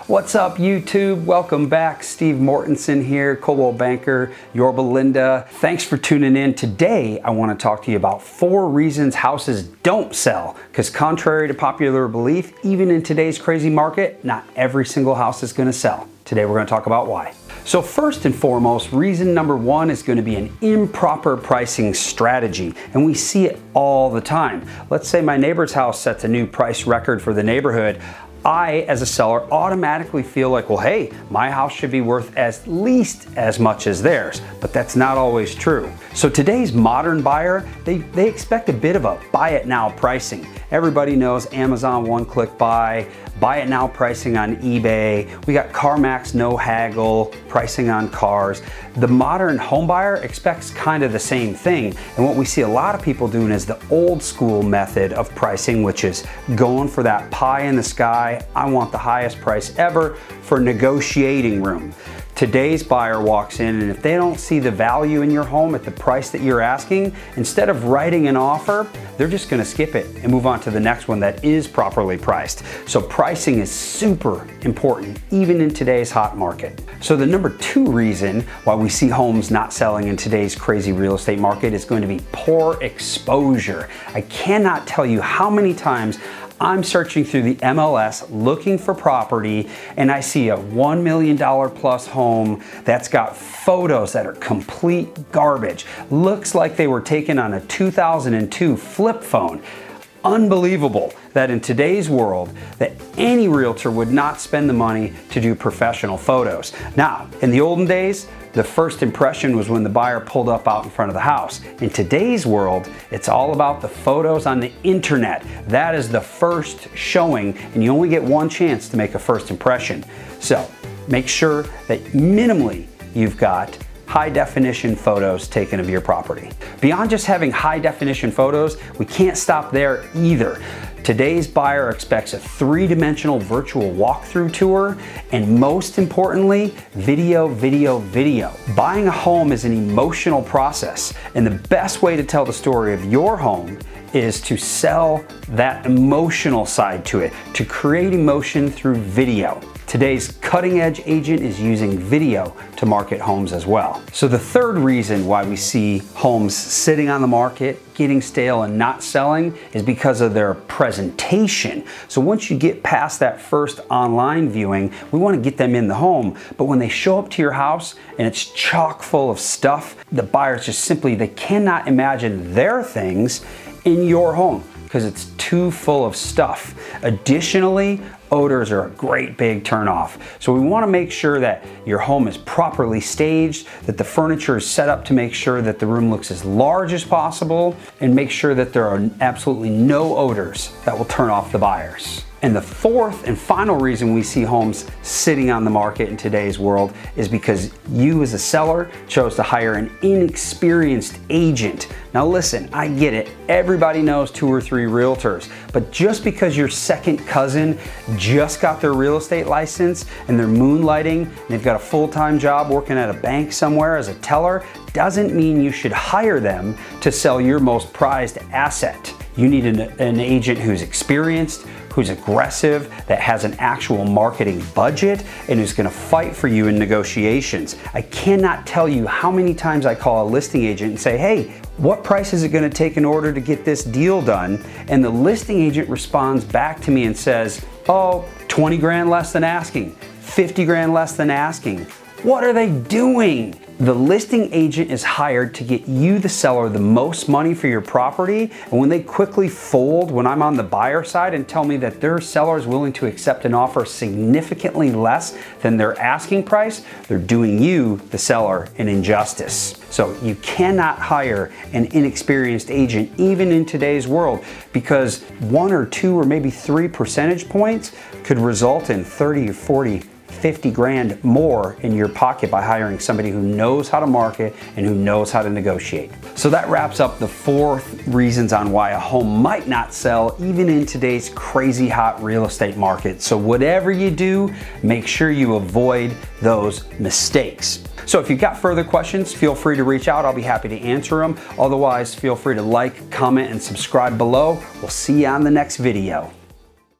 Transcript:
What's up, YouTube? Welcome back. Steve Mortensen here, Coldwell Banker, Yorba, Linda. Thanks for tuning in. Today, I want to talk to you about 4 reasons houses don't sell. Because contrary to popular belief, even in today's crazy market, not every single house is going to sell. Today, we're going to talk about why. So first and foremost, reason number 1 is going to be an improper pricing strategy, and we see it all the time. Let's say my neighbor's house sets a new price record for the neighborhood. I, as a seller, automatically feel like, well, hey, my house should be worth at least as much as theirs, but that's not always true. So today's modern buyer, they expect a bit of a buy it now pricing. Everybody knows Amazon one-click buy it now pricing on eBay. We got CarMax no haggle pricing on cars. The modern home buyer expects kind of the same thing. And what we see a lot of people doing is the old school method of pricing, which is going for that pie in the sky. I want the highest price ever for negotiating room. Today's buyer walks in, and if they don't see the value in your home at the price that you're asking, instead of writing an offer, they're just going to skip it and move on to the next one that is properly priced. So pricing is super important, even in today's hot market. So the number 2 reason why we see homes not selling in today's crazy real estate market is going to be poor exposure. I cannot tell you how many times I'm searching through the MLS looking for property, and I see a $1 million plus home that's got photos that are complete garbage. Looks like they were taken on a 2002 flip phone. Unbelievable that in today's world that any realtor would not spend the money to do professional photos. Now, in the olden days, the first impression was when the buyer pulled up out in front of the house. In today's world, it's all about the photos on the internet. That is the first showing, and you only get one chance to make a first impression. So make sure that minimally you've got high definition photos taken of your property. Beyond just having high definition photos, we can't stop there either. Today's buyer expects a 3-dimensional virtual walkthrough tour, and most importantly, video. Buying a home is an emotional process, and the best way to tell the story of your home is to sell that emotional side to it, to create emotion through video. Today's cutting edge agent is using video to market homes as well. So the third reason why we see homes sitting on the market, getting stale and not selling is because of their presentation. So once you get past that first online viewing, we want to get them in the home. But when they show up to your house and it's chock full of stuff, the buyers just simply, they cannot imagine their things in your home because it's too full of stuff. Additionally, odors are a great big turnoff. So we want to make sure that your home is properly staged, that the furniture is set up to make sure that the room looks as large as possible, and make sure that there are absolutely no odors that will turn off the buyers. And the fourth and final reason we see homes sitting on the market in today's world is because you as a seller chose to hire an inexperienced agent. Now listen, I get it. Everybody knows 2 or 3 realtors, but just because your second cousin just got their real estate license and they're moonlighting and they've got a full-time job working at a bank somewhere as a teller doesn't mean you should hire them to sell your most prized asset. You need an agent who's experienced, who's aggressive, that has an actual marketing budget, and who's gonna fight for you in negotiations. I cannot tell you how many times I call a listing agent and say, hey, what price is it gonna take in order to get this deal done? And the listing agent responds back to me and says, oh, 20 grand less than asking, 50 grand less than asking. What are they doing? The listing agent is hired to get you, the seller, the most money for your property, and when they quickly fold when I'm on the buyer side and tell me that their seller is willing to accept an offer significantly less than their asking price, they're doing you, the seller, an injustice. So you cannot hire an inexperienced agent even in today's world, because 1 or 2 or maybe 3 percentage points could result in 30 or 40 50 grand more in your pocket by hiring somebody who knows how to market and who knows how to negotiate. So that wraps up the 4 reasons on why a home might not sell even in today's crazy hot real estate market. So whatever you do, make sure you avoid those mistakes. So if you've got further questions, feel free to reach out. I'll be happy to answer them. Otherwise, feel free to like, comment, and subscribe below. We'll see you on the next video.